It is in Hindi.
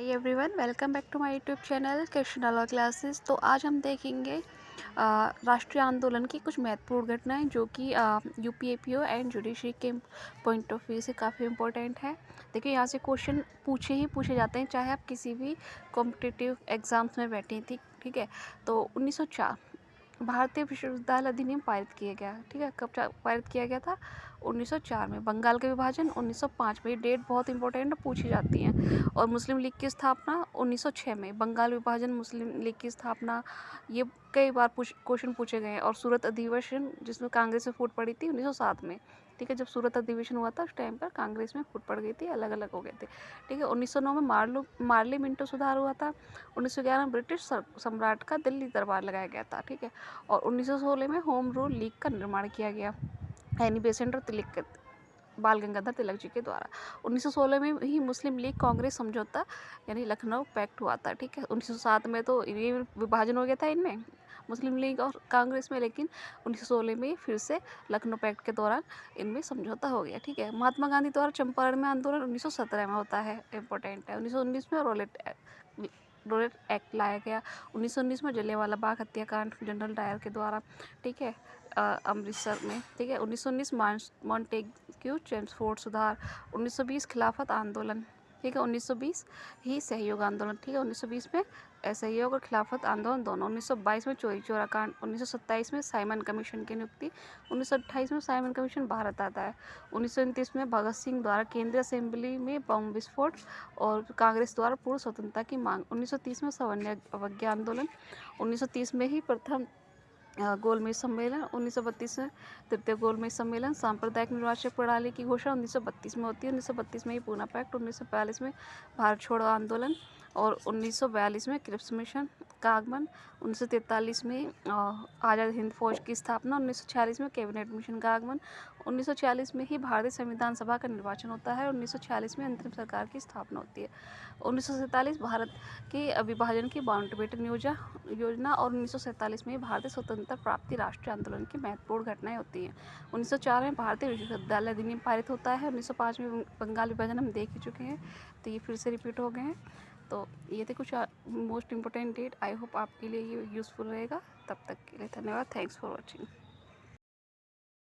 Hi everyone, welcome back to my YouTube channel Krishna law classes. तो आज हम देखेंगे राष्ट्रीय आंदोलन की कुछ महत्वपूर्ण घटनाएं जो कि यूपीएपीओ एंड जुडिशरी के पॉइंट ऑफ व्यू से काफ़ी इंपॉर्टेंट है। देखिए, यहाँ से क्वेश्चन पूछे जाते हैं, चाहे आप किसी भी कॉम्पिटिटिव एग्जाम्स में बैठे थी। ठीक है, तो 1904 भारतीय विश्वविद्यालय अधिनियम पारित किया गया। ठीक है, कब पारित किया गया था? 1904 में। बंगाल का विभाजन 1905 में। ये डेट बहुत इंपॉर्टेंट पूछी जाती हैं। और मुस्लिम लीग की स्थापना 1906 में। बंगाल विभाजन, मुस्लिम लीग की स्थापना, ये कई बार क्वेश्चन पूछे गए हैं। और सूरत अधिवेशन जिसमें कांग्रेस में फूट पड़ी थी 1907 में। ठीक है, जब सूरत अधिवेशन हुआ था उस टाइम पर कांग्रेस में फूट पड़ गई थी, अलग अलग हो गए थे। ठीक है, 1909 में मार्ली मिंटो सुधार हुआ था। 1911 में ब्रिटिश सम्राट का दिल्ली दरबार लगाया गया था। ठीक है, और 1916 में होम रूल लीग का निर्माण किया गया, यानी बेसेंट और तिलक बाल गंगाधर तिलक जी के द्वारा। 1916 में ही मुस्लिम लीग कांग्रेस समझौता यानी लखनऊ पैक्ट हुआ था। ठीक है, 1907 में तो ये विभाजन हो गया था इनमें, मुस्लिम लीग और कांग्रेस में, लेकिन 1916 में फिर से लखनऊ पैक्ट के दौरान इनमें समझौता हो गया। ठीक है, महात्मा गांधी द्वारा चंपारण में आंदोलन 1917 में होता है, इंपॉर्टेंट है। 1919 में रोलेट एक्ट लाया गया। 1919 में जलियांवाला बाग हत्याकांड जनरल डायर के द्वारा। ठीक है, अमृतसर में। ठीक है, 1919 मॉन्टेग्यू चेम्सफोर्ड सुधार। 1920 खिलाफत आंदोलन। ठीक है, 1920 ही सहयोग आंदोलन। ठीक है, 1920 में सहयोग और खिलाफत आंदोलन दोनों। 1922 में चोरी चोरा कांड। 1927 में साइमन कमीशन की नियुक्ति। 1928 में साइमन कमीशन भारत आता है। 1929 में भगत सिंह द्वारा केंद्रीय असेंबली में बम विस्फोट और कांग्रेस द्वारा पूर्ण स्वतंत्रता की मांग। 1930 में सवर्ण अवज्ञा आंदोलन। 1930 में ही प्रथम गोलमेज सम्मेलन। 1932 में तृतीय गोलमेज सम्मेलन। सांप्रदायिक निर्वाचक प्रणाली की घोषणा 1932 में होती है। 1932 में ही पूना पैक्ट। 1942 में भारत छोड़ो आंदोलन और 1942 में क्रिप्स मिशन का आगमन। 1943 में आज़ाद हिंद फौज की स्थापना। 1946 में कैबिनेट मिशन का आगमन। 1946 में ही भारतीय संविधान सभा का निर्वाचन होता है। 1946 में अंतरिम सरकार की स्थापना होती है। 1947 भारत के विभाजन की माउंटबेटन योजना और 1947 में भारतीय स्वतंत्रता प्राप्ति राष्ट्रीय आंदोलन की महत्वपूर्ण घटनाएं होती हैं। 1904 में भारतीय विश्वविद्यालय अधिनियम पारित होता है। 1905 में बंगाल विभाजन हम देख ही चुके हैं, तो ये फिर से रिपीट हो गए हैं। तो ये थे कुछ most important date. I hope आपके लिए ये यूज़फुल रहेगा। तब तक के लिए धन्यवाद। Thanks for watching.